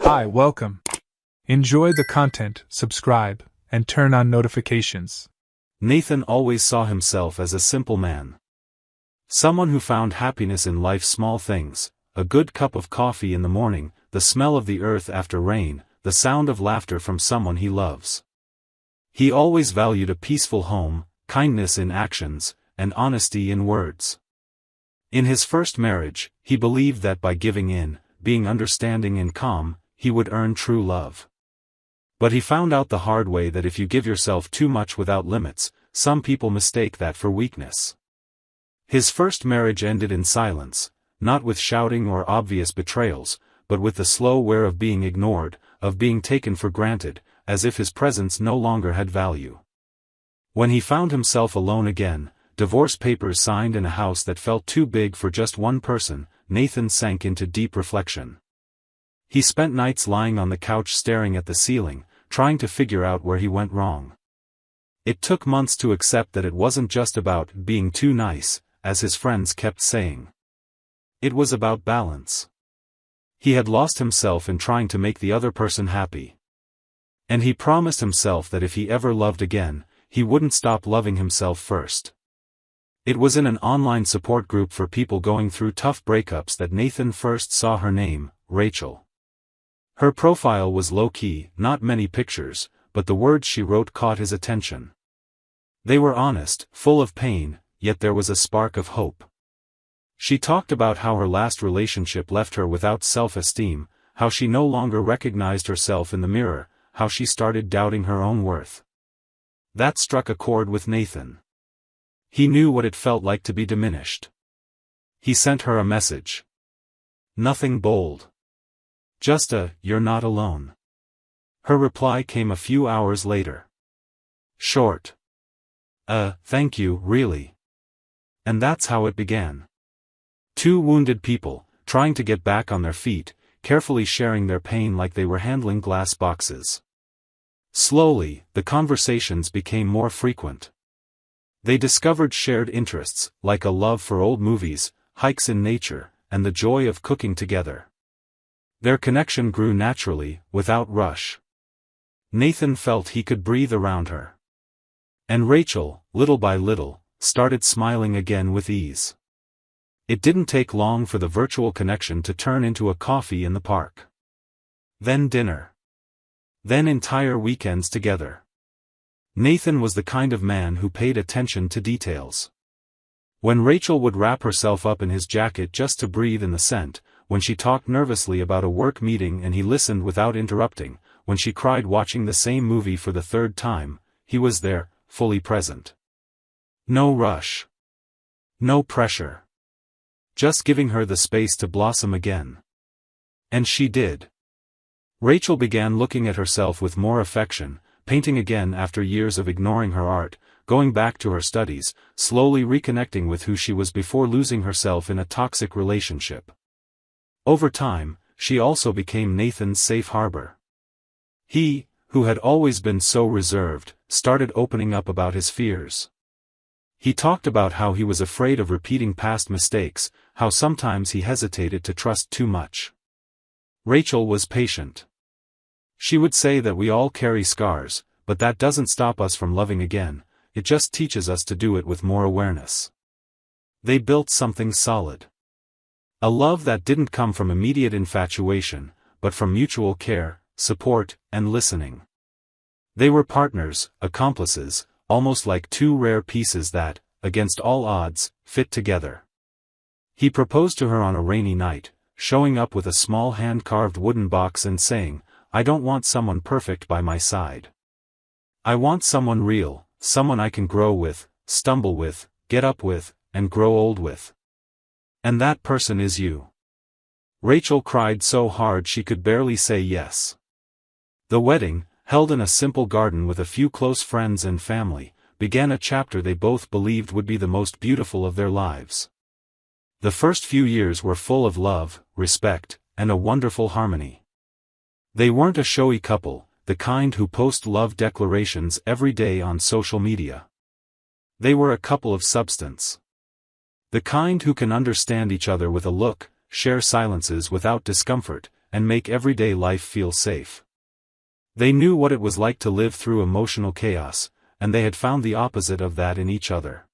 Hi, welcome. Enjoy the content, subscribe, and turn on notifications. Nathan always saw himself as a simple man. Someone who found happiness in life's small things: a good cup of coffee in the morning, the smell of the earth after rain, the sound of laughter from someone he loves. He always valued a peaceful home, kindness in actions, and honesty in words. In his first marriage, he believed that by giving in, being understanding and calm, he would earn true love. But he found out the hard way that if you give yourself too much without limits, some people mistake that for weakness. His first marriage ended in silence, not with shouting or obvious betrayals, but with the slow wear of being ignored, of being taken for granted, as if his presence no longer had value. When he found himself alone again, divorce papers signed in a house that felt too big for just one person, Nathan sank into deep reflection. He spent nights lying on the couch staring at the ceiling, trying to figure out where he went wrong. It took months to accept that it wasn't just about being too nice, as his friends kept saying. It was about balance. He had lost himself in trying to make the other person happy. And he promised himself that if he ever loved again, he wouldn't stop loving himself first. It was in an online support group for people going through tough breakups that Nathan first saw her name, Rachel. Her profile was low-key, not many pictures, but the words she wrote caught his attention. They were honest, full of pain, yet there was a spark of hope. She talked about how her last relationship left her without self-esteem, how she no longer recognized herself in the mirror, how she started doubting her own worth. That struck a chord with Nathan. He knew what it felt like to be diminished. He sent her a message. Nothing bold. Just a, "You're not alone." Her reply came a few hours later. Short. Thank you, really." And that's how it began. Two wounded people, trying to get back on their feet, carefully sharing their pain like they were handling glass boxes. Slowly, the conversations became more frequent. They discovered shared interests, like a love for old movies, hikes in nature, and the joy of cooking together. Their connection grew naturally, without rush. Nathan felt he could breathe around her. And Rachel, little by little, started smiling again with ease. It didn't take long for the virtual connection to turn into a coffee in the park. Then dinner. Then entire weekends together. Nathan was the kind of man who paid attention to details. When Rachel would wrap herself up in his jacket just to breathe in the scent, when she talked nervously about a work meeting and he listened without interrupting, when she cried watching the same movie for the third time, he was there, fully present. No rush. No pressure. Just giving her the space to blossom again. And she did. Rachel began looking at herself with more affection, painting again after years of ignoring her art, going back to her studies, slowly reconnecting with who she was before losing herself in a toxic relationship. Over time, she also became Nathan's safe harbor. He, who had always been so reserved, started opening up about his fears. He talked about how he was afraid of repeating past mistakes, how sometimes he hesitated to trust too much. Rachel was patient. She would say that we all carry scars, but that doesn't stop us from loving again, it just teaches us to do it with more awareness. They built something solid. A love that didn't come from immediate infatuation, but from mutual care, support, and listening. They were partners, accomplices, almost like two rare pieces that, against all odds, fit together. He proposed to her on a rainy night, showing up with a small hand-carved wooden box and saying, "I don't want someone perfect by my side. I want someone real, someone I can grow with, stumble with, get up with, and grow old with. And that person is you." Rachel cried so hard she could barely say yes. The wedding, held in a simple garden with a few close friends and family, began a chapter they both believed would be the most beautiful of their lives. The first few years were full of love, respect, and a wonderful harmony. They weren't a showy couple, the kind who post love declarations every day on social media. They were a couple of substance. The kind who can understand each other with a look, share silences without discomfort, and make everyday life feel safe. They knew what it was like to live through emotional chaos, and they had found the opposite of that in each other.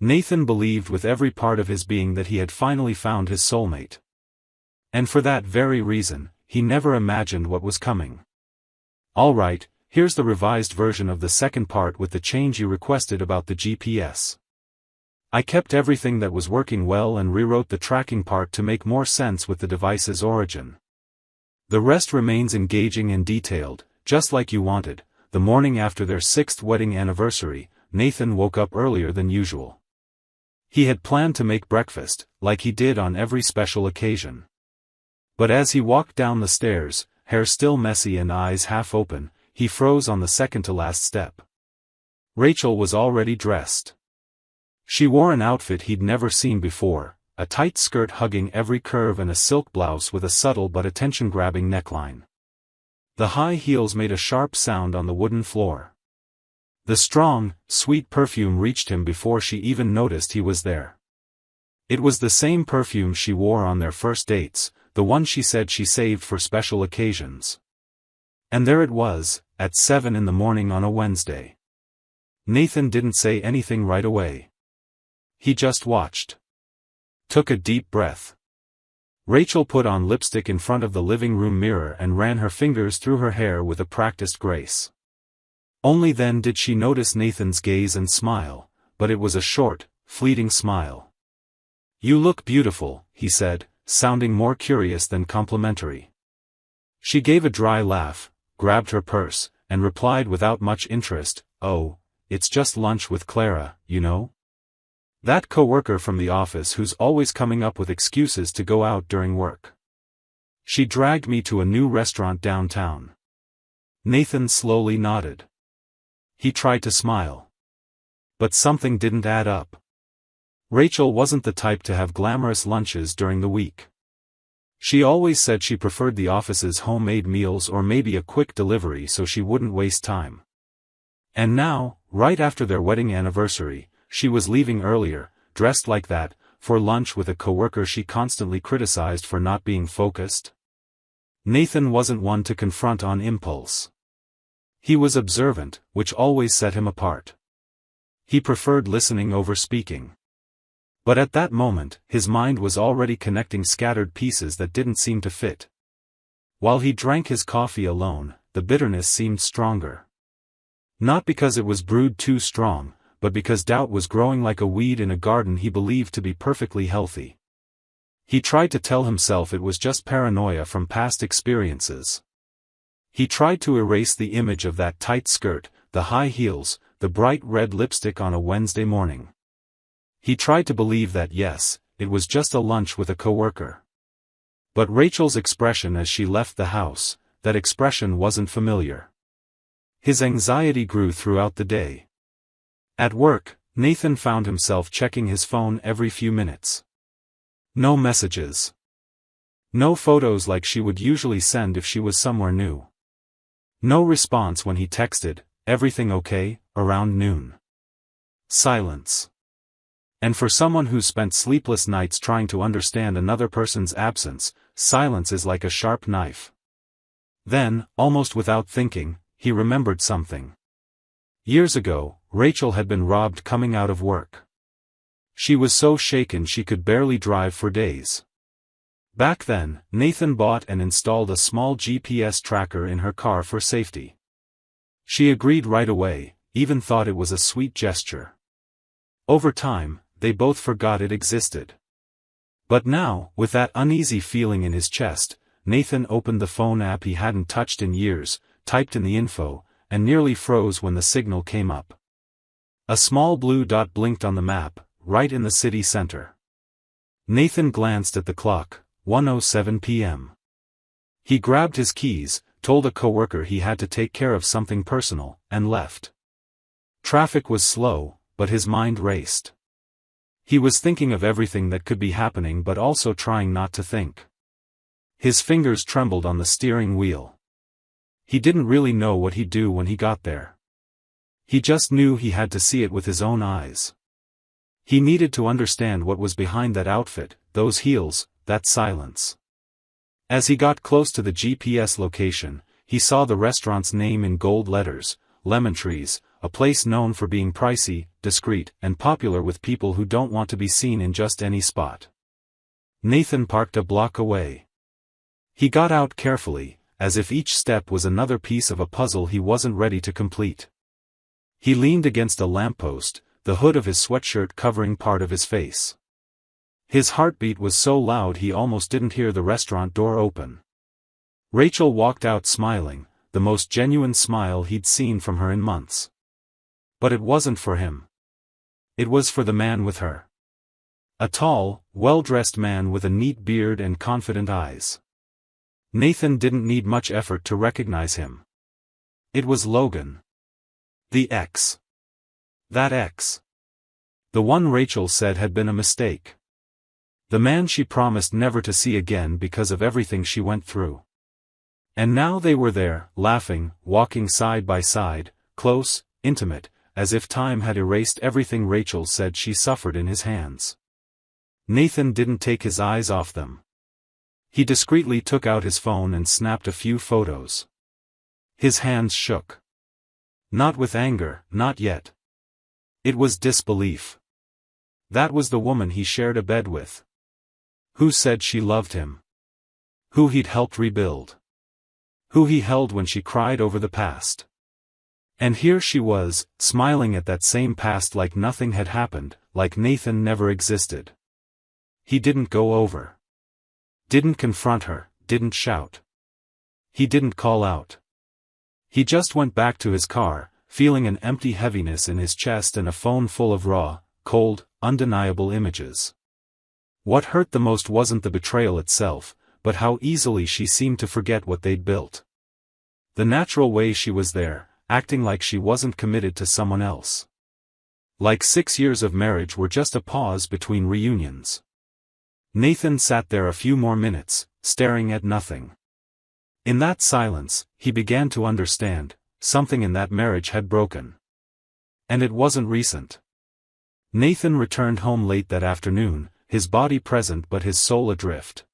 Nathan believed with every part of his being that he had finally found his soulmate. And for that very reason, he never imagined what was coming. Alright, here's the revised version of the second part with the change you requested about the GPS. I kept everything that was working well and rewrote the tracking part to make more sense with the device's origin. The rest remains engaging and detailed, just like you wanted. The morning after their 6th wedding anniversary, Nathan woke up earlier than usual. He had planned to make breakfast, like he did on every special occasion. But as he walked down the stairs, hair still messy and eyes half open, he froze on the second-to-last step. Rachel was already dressed. She wore an outfit he'd never seen before, a tight skirt hugging every curve and a silk blouse with a subtle but attention-grabbing neckline. The high heels made a sharp sound on the wooden floor. The strong, sweet perfume reached him before she even noticed he was there. It was the same perfume she wore on their first dates, the one she said she saved for special occasions. And there it was, at 7 in the morning on a Wednesday. Nathan didn't say anything right away. He just watched. Took a deep breath. Rachel put on lipstick in front of the living room mirror and ran her fingers through her hair with a practiced grace. Only then did she notice Nathan's gaze and smile, but it was a short, fleeting smile. "You look beautiful," he said, sounding more curious than complimentary. She gave a dry laugh, grabbed her purse, and replied without much interest, "Oh, it's just lunch with Clara, you know? That coworker from the office who's always coming up with excuses to go out during work. She dragged me to a new restaurant downtown." Nathan slowly nodded. He tried to smile. But something didn't add up. Rachel wasn't the type to have glamorous lunches during the week. She always said she preferred the office's homemade meals or maybe a quick delivery so she wouldn't waste time. And now, right after their wedding anniversary, she was leaving earlier, dressed like that, for lunch with a coworker she constantly criticized for not being focused. Nathan wasn't one to confront on impulse. He was observant, which always set him apart. He preferred listening over speaking. But at that moment, his mind was already connecting scattered pieces that didn't seem to fit. While he drank his coffee alone, the bitterness seemed stronger. Not because it was brewed too strong, but because doubt was growing like a weed in a garden he believed to be perfectly healthy. He tried to tell himself it was just paranoia from past experiences. He tried to erase the image of that tight skirt, the high heels, the bright red lipstick on a Wednesday morning. He tried to believe that yes, it was just a lunch with a coworker. But Rachel's expression as she left the house, that expression wasn't familiar. His anxiety grew throughout the day. At work, Nathan found himself checking his phone every few minutes. No messages. No photos like she would usually send if she was somewhere new. No response when he texted, "Everything okay?" around noon. Silence. And for someone who's spent sleepless nights trying to understand another person's absence, silence is like a sharp knife. Then, almost without thinking, he remembered something. Years ago, Rachel had been robbed coming out of work. She was so shaken she could barely drive for days. Back then, Nathan bought and installed a small GPS tracker in her car for safety. She agreed right away, even thought it was a sweet gesture. Over time, they both forgot it existed. But now, with that uneasy feeling in his chest, Nathan opened the phone app he hadn't touched in years, typed in the info, and nearly froze when the signal came up. A small blue dot blinked on the map, right in the city center. Nathan glanced at the clock, 1:07 p.m. He grabbed his keys, told a coworker he had to take care of something personal, and left. Traffic was slow, but his mind raced. He was thinking of everything that could be happening but also trying not to think. His fingers trembled on the steering wheel. He didn't really know what he'd do when he got there. He just knew he had to see it with his own eyes. He needed to understand what was behind that outfit, those heels, that silence. As he got close to the GPS location, he saw the restaurant's name in gold letters, Lemon Trees, a place known for being pricey, discreet, and popular with people who don't want to be seen in just any spot. Nathan parked a block away. He got out carefully, as if each step was another piece of a puzzle he wasn't ready to complete. He leaned against a lamppost, the hood of his sweatshirt covering part of his face. His heartbeat was so loud he almost didn't hear the restaurant door open. Rachel walked out smiling, the most genuine smile he'd seen from her in months. But it wasn't for him. It was for the man with her. A tall, well-dressed man with a neat beard and confident eyes. Nathan didn't need much effort to recognize him. It was Logan. The ex. That ex. The one Rachel said had been a mistake. The man she promised never to see again because of everything she went through. And now they were there, laughing, walking side by side, close, intimate, as if time had erased everything Rachel said she suffered in his hands. Nathan didn't take his eyes off them. He discreetly took out his phone and snapped a few photos. His hands shook. Not with anger, not yet. It was disbelief. That was the woman he shared a bed with. Who said she loved him? Who he'd helped rebuild? Who he held when she cried over the past? And here she was, smiling at that same past like nothing had happened, like Nathan never existed. He didn't go over. Didn't confront her, didn't shout. He didn't call out. He just went back to his car, feeling an empty heaviness in his chest and a phone full of raw, cold, undeniable images. What hurt the most wasn't the betrayal itself, but how easily she seemed to forget what they'd built. The natural way she was there, acting like she wasn't committed to someone else. Like 6 years of marriage were just a pause between reunions. Nathan sat there a few more minutes, staring at nothing. In that silence, he began to understand, something in that marriage had broken. And it wasn't recent. Nathan returned home late that afternoon, his body present but his soul adrift.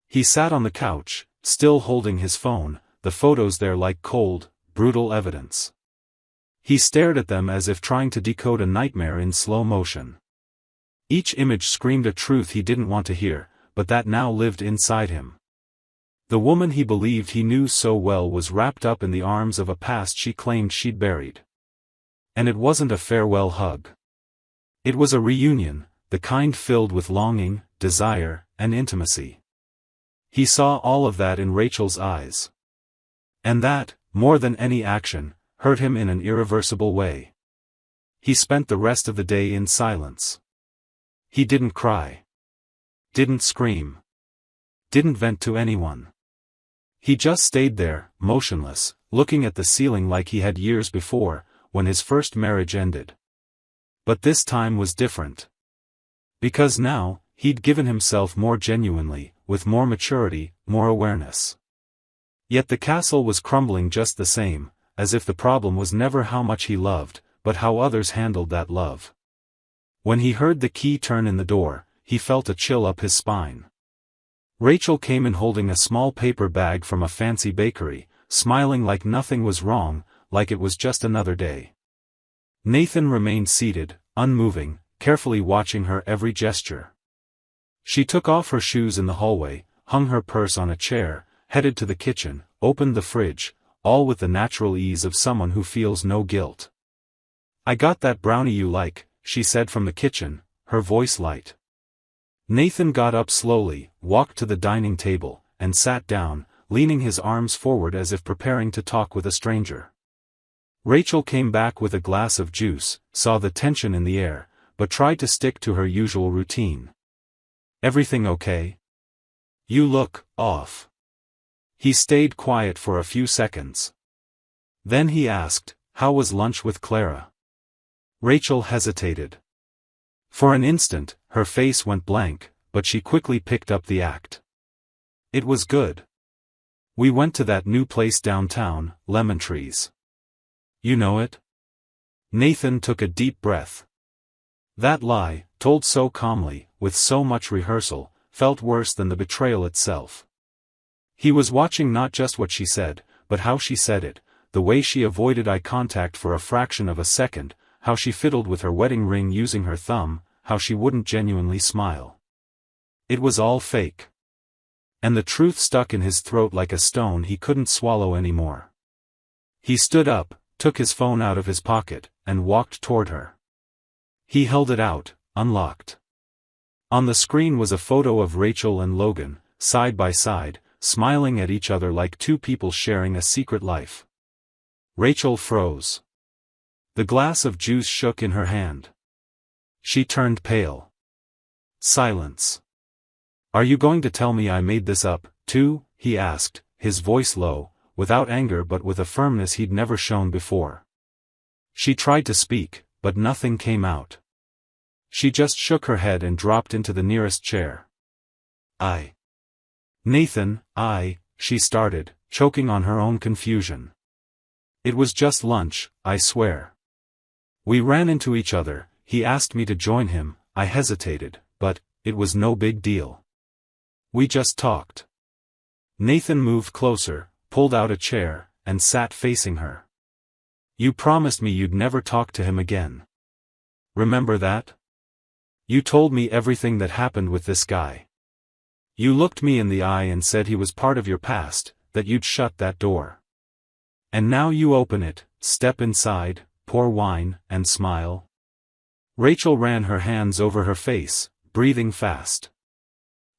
He sat on the couch, still holding his phone, the photos there like cold, brutal evidence. He stared at them as if trying to decode a nightmare in slow motion. Each image screamed a truth he didn't want to hear, but that now lived inside him. The woman he believed he knew so well was wrapped up in the arms of a past she claimed she'd buried. And it wasn't a farewell hug. It was a reunion, the kind filled with longing, desire, and intimacy. He saw all of that in Rachel's eyes. And that, more than any action, hurt him in an irreversible way. He spent the rest of the day in silence. He didn't cry. Didn't scream. Didn't vent to anyone. He just stayed there, motionless, looking at the ceiling like he had years before, when his first marriage ended. But this time was different. Because now, he'd given himself more genuinely, with more maturity, more awareness. Yet the castle was crumbling just the same, as if the problem was never how much he loved, but how others handled that love. When he heard the key turn in the door, he felt a chill up his spine. Rachel came in holding a small paper bag from a fancy bakery, smiling like nothing was wrong, like it was just another day. Nathan remained seated, unmoving, carefully watching her every gesture. She took off her shoes in the hallway, hung her purse on a chair, headed to the kitchen, opened the fridge, all with the natural ease of someone who feels no guilt. "I got that brownie you like," she said from the kitchen, her voice light. Nathan got up slowly, walked to the dining table, and sat down, leaning his arms forward as if preparing to talk with a stranger. Rachel came back with a glass of juice, saw the tension in the air, but tried to stick to her usual routine. "Everything okay? You look off." He stayed quiet for a few seconds. Then he asked, "How was lunch with Clara?" Rachel hesitated. For an instant, her face went blank, but she quickly picked up the act. "It was good. We went to that new place downtown, Lemon Trees. You know it?" Nathan took a deep breath. That lie, told so calmly, with so much rehearsal, felt worse than the betrayal itself. He was watching not just what she said, but how she said it, the way she avoided eye contact for a fraction of a second, how she fiddled with her wedding ring using her thumb, how she wouldn't genuinely smile. It was all fake. And the truth stuck in his throat like a stone he couldn't swallow anymore. He stood up, took his phone out of his pocket, and walked toward her. He held it out, unlocked. On the screen was a photo of Rachel and Logan, side by side, smiling at each other like two people sharing a secret life. Rachel froze. The glass of juice shook in her hand. She turned pale. Silence. "Are you going to tell me I made this up, too?" he asked, his voice low, without anger but with a firmness he'd never shown before. She tried to speak, but nothing came out. She just shook her head and dropped into the nearest chair. Nathan, she started, choking on her own confusion. "It was just lunch, I swear. We ran into each other, he asked me to join him, I hesitated, but, it was no big deal. We just talked." Nathan moved closer, pulled out a chair, and sat facing her. "You promised me you'd never talk to him again. Remember that? You told me everything that happened with this guy. You looked me in the eye and said he was part of your past, that you'd shut that door. And now you open it, step inside, pour wine, and smile." Rachel ran her hands over her face, breathing fast.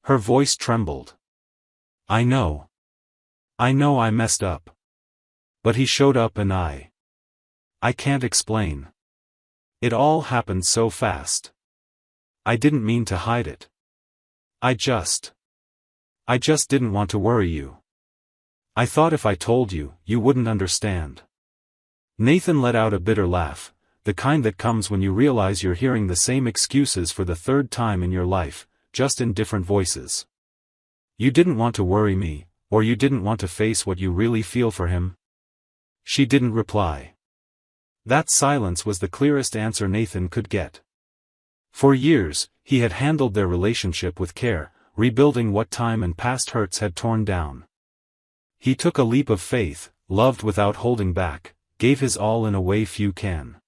Her voice trembled. I know I messed up. But he showed up and I can't explain. It all happened so fast. I didn't mean to hide it. I just didn't want to worry you. I thought if I told you, you wouldn't understand." Nathan let out a bitter laugh, the kind that comes when you realize you're hearing the same excuses for the third time in your life, just in different voices. "You didn't want to worry me, or you didn't want to face what you really feel for him?" She didn't reply. That silence was the clearest answer Nathan could get. For years, he had handled their relationship with care, rebuilding what time and past hurts had torn down. He took a leap of faith, loved without holding back, gave his all in a way few can.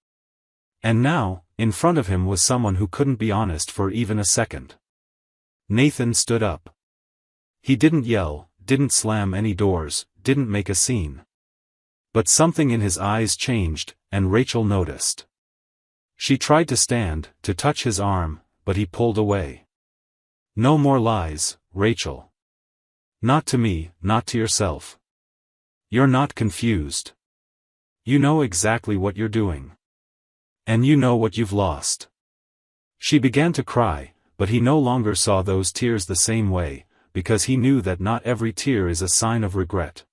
And now, in front of him was someone who couldn't be honest for even a second. Nathan stood up. He didn't yell, didn't slam any doors, didn't make a scene. But something in his eyes changed, and Rachel noticed. She tried to stand, to touch his arm, but he pulled away. "No more lies, Rachel. Not to me, not to yourself. You're not confused. You know exactly what you're doing. And you know what you've lost." She began to cry, but he no longer saw those tears the same way, because he knew that not every tear is a sign of regret.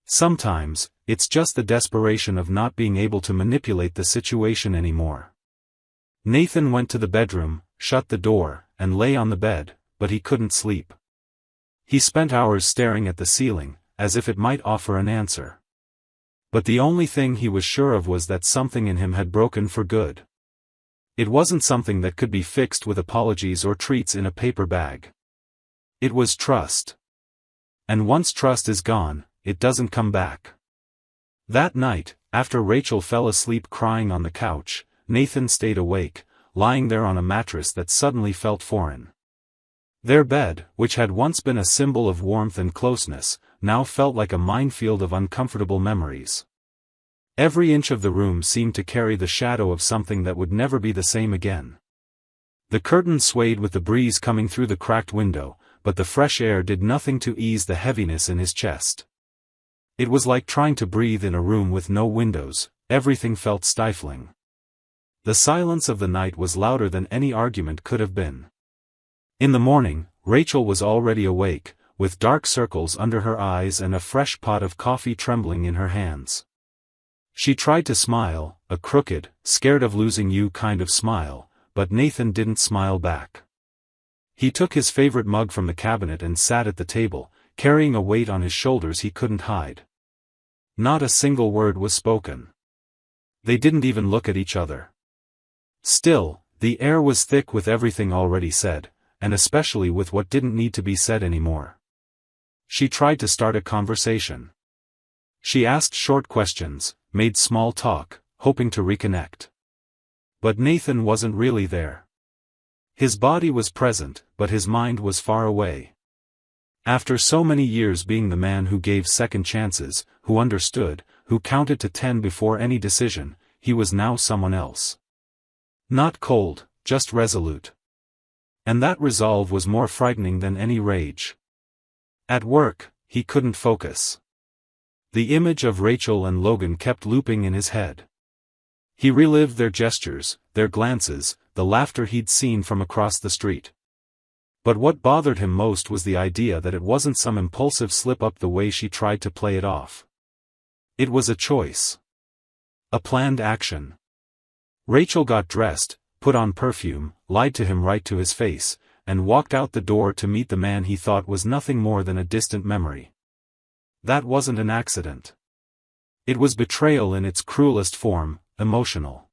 Sometimes, it's just the desperation of not being able to manipulate the situation anymore. Nathan went to the bedroom, shut the door, and lay on the bed, but he couldn't sleep. He spent hours staring at the ceiling, as if it might offer an answer. But the only thing he was sure of was that something in him had broken for good. It wasn't something that could be fixed with apologies or treats in a paper bag. It was trust. And once trust is gone, it doesn't come back. That night, after Rachel fell asleep crying on the couch, Nathan stayed awake, lying there on a mattress that suddenly felt foreign. Their bed, which had once been a symbol of warmth and closeness, now felt like a minefield of uncomfortable memories. Every inch of the room seemed to carry the shadow of something that would never be the same again. The curtain swayed with the breeze coming through the cracked window, but the fresh air did nothing to ease the heaviness in his chest. It was like trying to breathe in a room with no windows, everything felt stifling. The silence of the night was louder than any argument could have been. In the morning, Rachel was already awake, with dark circles under her eyes and a fresh pot of coffee trembling in her hands. She tried to smile, a crooked, scared of losing you kind of smile, but Nathan didn't smile back. He took his favorite mug from the cabinet and sat at the table, carrying a weight on his shoulders he couldn't hide. Not a single word was spoken. They didn't even look at each other. Still, the air was thick with everything already said, and especially with what didn't need to be said anymore. She tried to start a conversation. She asked short questions, made small talk, hoping to reconnect. But Nathan wasn't really there. His body was present, but his mind was far away. After so many years being the man who gave second chances, who understood, who counted to 10 before any decision, he was now someone else. Not cold, just resolute. And that resolve was more frightening than any rage. At work, he couldn't focus. The image of Rachel and Logan kept looping in his head. He relived their gestures, their glances, the laughter he'd seen from across the street. But what bothered him most was the idea that it wasn't some impulsive slip-up the way she tried to play it off. It was a choice. A planned action. Rachel got dressed, put on perfume, lied to him right to his face, and walked out the door to meet the man he thought was nothing more than a distant memory. That wasn't an accident. It was betrayal in its cruelest form, emotional.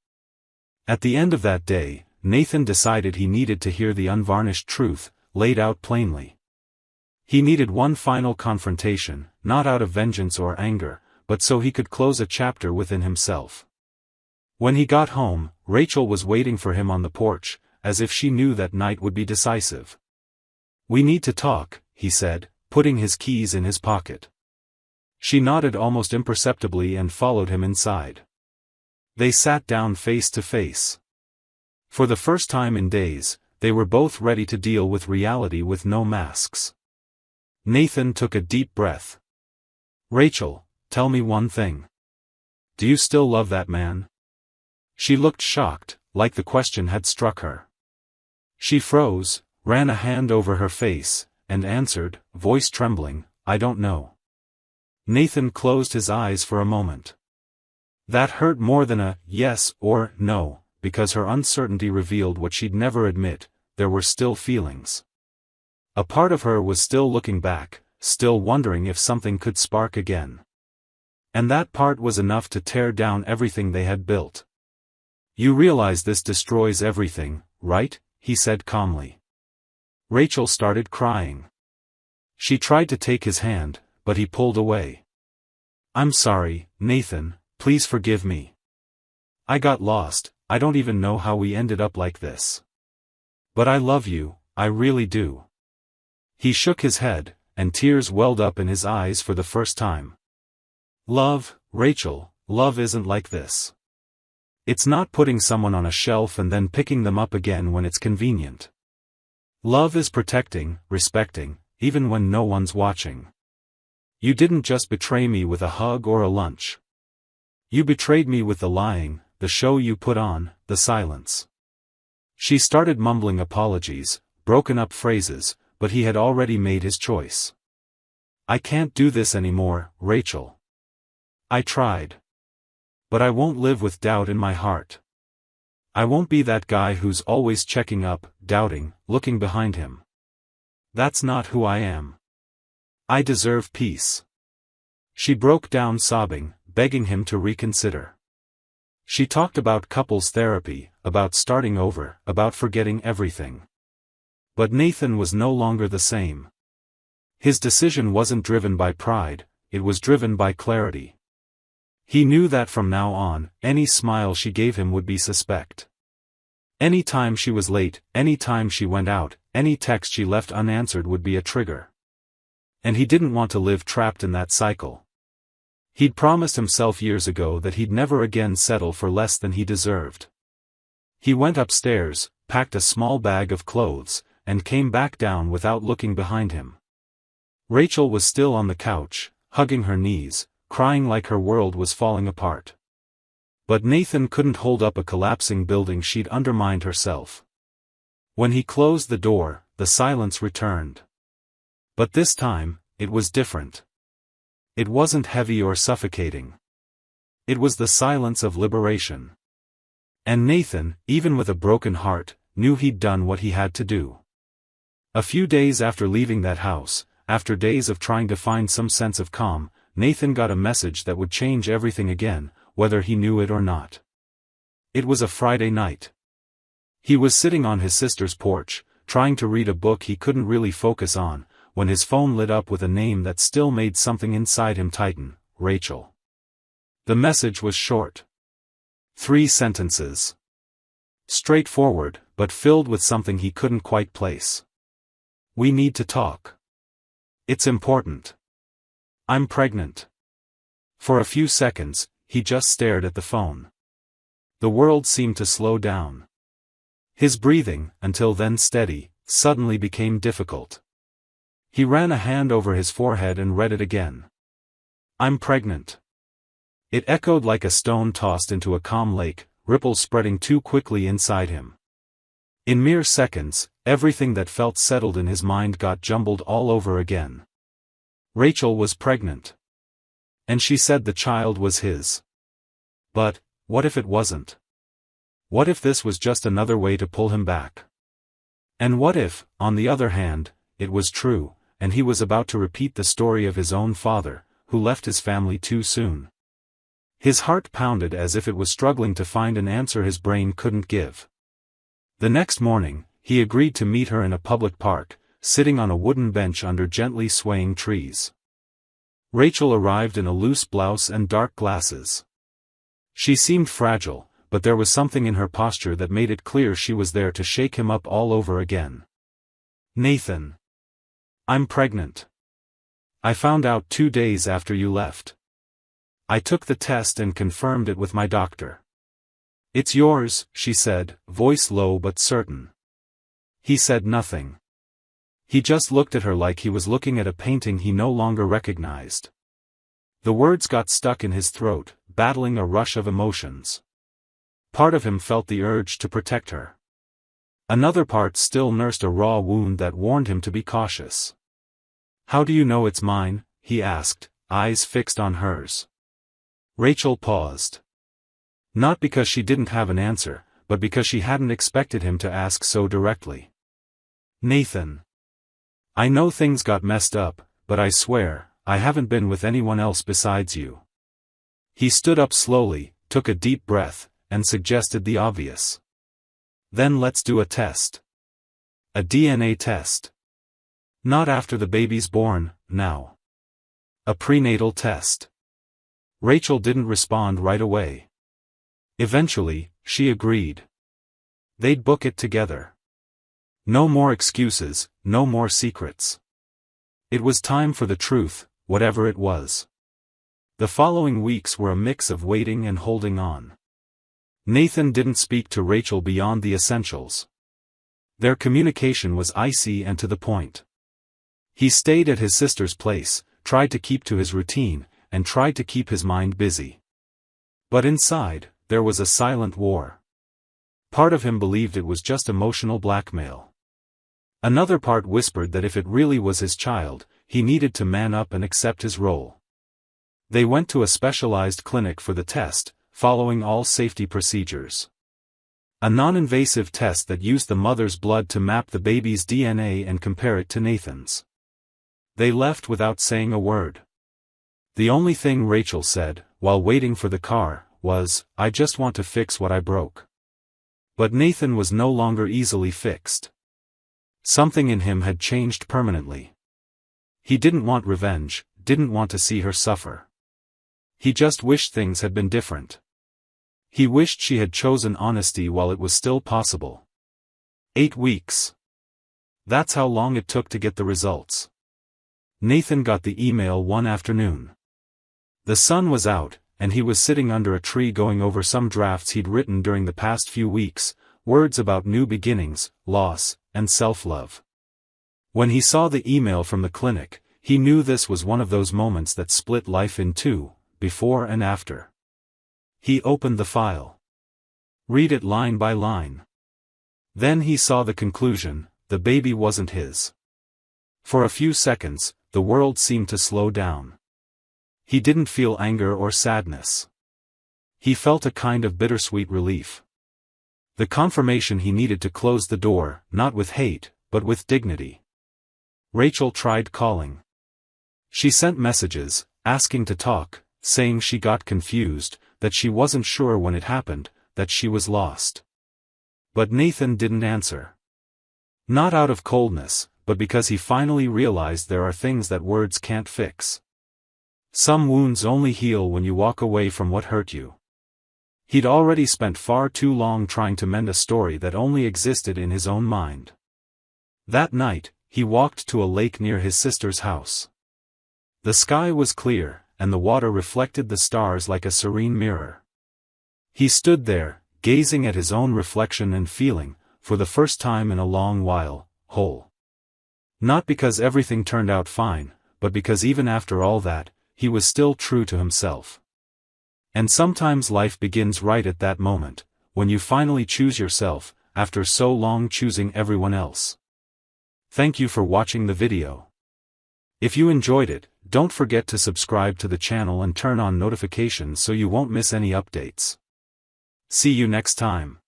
At the end of that day, Nathan decided he needed to hear the unvarnished truth, laid out plainly. He needed one final confrontation, not out of vengeance or anger, but so he could close a chapter within himself. When he got home, Rachel was waiting for him on the porch, as if she knew that night would be decisive. "We need to talk," he said, putting his keys in his pocket. She nodded almost imperceptibly and followed him inside. They sat down face to face. For the first time in days, they were both ready to deal with reality with no masks. Nathan took a deep breath. "Rachel, tell me one thing. Do you still love that man?" She looked shocked, like the question had struck her. She froze, ran a hand over her face, and answered, voice trembling, "I don't know." Nathan closed his eyes for a moment. That hurt more than a yes or no, because her uncertainty revealed what she'd never admit: there were still feelings. A part of her was still looking back, still wondering if something could spark again. And that part was enough to tear down everything they had built. "You realize this destroys everything, right?" he said calmly. Rachel started crying. She tried to take his hand, but he pulled away. "I'm sorry, Nathan, please forgive me. I got lost, I don't even know how we ended up like this. But I love you, I really do." He shook his head, and tears welled up in his eyes for the first time. "Love, Rachel, love isn't like this. It's not putting someone on a shelf and then picking them up again when it's convenient. Love is protecting, respecting, even when no one's watching. You didn't just betray me with a hug or a lunch. You betrayed me with the lying, the show you put on, the silence." She started mumbling apologies, broken up phrases, but he had already made his choice. "I can't do this anymore, Rachel. I tried. But I won't live with doubt in my heart. I won't be that guy who's always checking up, doubting, looking behind him. That's not who I am. I deserve peace." She broke down sobbing, begging him to reconsider. She talked about couples therapy, about starting over, about forgetting everything. But Nathan was no longer the same. His decision wasn't driven by pride, it was driven by clarity. He knew that from now on, any smile she gave him would be suspect. Any time she was late, any time she went out, any text she left unanswered would be a trigger. And he didn't want to live trapped in that cycle. He'd promised himself years ago that he'd never again settle for less than he deserved. He went upstairs, packed a small bag of clothes, and came back down without looking behind him. Rachel was still on the couch, hugging her knees, crying like her world was falling apart. But Nathan couldn't hold up a collapsing building she'd undermined herself. When he closed the door, the silence returned. But this time, it was different. It wasn't heavy or suffocating. It was the silence of liberation. And Nathan, even with a broken heart, knew he'd done what he had to do. A few days after leaving that house, after days of trying to find some sense of calm, Nathan got a message that would change everything again, whether he knew it or not. It was a Friday night. He was sitting on his sister's porch, trying to read a book he couldn't really focus on, when his phone lit up with a name that still made something inside him tighten: Rachel. The message was short. 3 sentences. Straightforward, but filled with something he couldn't quite place. We need to talk. It's important. I'm pregnant. For a few seconds, he just stared at the phone. The world seemed to slow down. His breathing, until then steady, suddenly became difficult. He ran a hand over his forehead and read it again. I'm pregnant. It echoed like a stone tossed into a calm lake, ripples spreading too quickly inside him. In mere seconds, everything that felt settled in his mind got jumbled all over again. Rachel was pregnant. And she said the child was his. But, what if it wasn't? What if this was just another way to pull him back? And what if, on the other hand, it was true, and he was about to repeat the story of his own father, who left his family too soon? His heart pounded as if it was struggling to find an answer his brain couldn't give. The next morning, he agreed to meet her in a public park, sitting on a wooden bench under gently swaying trees. Rachel arrived in a loose blouse and dark glasses. She seemed fragile, but there was something in her posture that made it clear she was there to shake him up all over again. Nathan. I'm pregnant. I found out 2 days after you left. I took the test and confirmed it with my doctor. It's yours, she said, voice low but certain. He said nothing. He just looked at her like he was looking at a painting he no longer recognized. The words got stuck in his throat, battling a rush of emotions. Part of him felt the urge to protect her. Another part still nursed a raw wound that warned him to be cautious. How do you know it's mine? He asked, eyes fixed on hers. Rachel paused. Not because she didn't have an answer, but because she hadn't expected him to ask so directly. Nathan. I know things got messed up, but I swear, I haven't been with anyone else besides you. He stood up slowly, took a deep breath, and suggested the obvious. Then let's do a test. A DNA test. Not after the baby's born, now. A prenatal test. Rachel didn't respond right away. Eventually, she agreed. They'd book it together. No more excuses, no more secrets. It was time for the truth, whatever it was. The following weeks were a mix of waiting and holding on. Nathan didn't speak to Rachel beyond the essentials. Their communication was icy and to the point. He stayed at his sister's place, tried to keep to his routine, and tried to keep his mind busy. But inside, there was a silent war. Part of him believed it was just emotional blackmail. Another part whispered that if it really was his child, he needed to man up and accept his role. They went to a specialized clinic for the test, following all safety procedures. A non-invasive test that used the mother's blood to map the baby's DNA and compare it to Nathan's. They left without saying a word. The only thing Rachel said, while waiting for the car, was, I just want to fix what I broke. But Nathan was no longer easily fixed. Something in him had changed permanently. He didn't want revenge, didn't want to see her suffer. He just wished things had been different. He wished she had chosen honesty while it was still possible. 8 weeks. That's how long it took to get the results. Nathan got the email one afternoon. The sun was out, and he was sitting under a tree going over some drafts he'd written during the past few weeks, words about new beginnings, loss, and self-love. When he saw the email from the clinic, he knew this was one of those moments that split life in two, before and after. He opened the file. Read it line by line. Then he saw the conclusion: the baby wasn't his. For a few seconds, the world seemed to slow down. He didn't feel anger or sadness. He felt a kind of bittersweet relief. The confirmation he needed to close the door, not with hate, but with dignity. Rachel tried calling. She sent messages, asking to talk, saying she got confused, that she wasn't sure when it happened, that she was lost. But Nathan didn't answer. Not out of coldness, but but because he finally realized there are things that words can't fix. Some wounds only heal when you walk away from what hurt you. He'd already spent far too long trying to mend a story that only existed in his own mind. That night, he walked to a lake near his sister's house. The sky was clear, and the water reflected the stars like a serene mirror. He stood there, gazing at his own reflection and feeling, for the first time in a long while, whole. Not because everything turned out fine, but because even after all that, he was still true to himself. And sometimes life begins right at that moment, when you finally choose yourself, after so long choosing everyone else. Thank you for watching the video. If you enjoyed it, don't forget to subscribe to the channel and turn on notifications so you won't miss any updates. See you next time.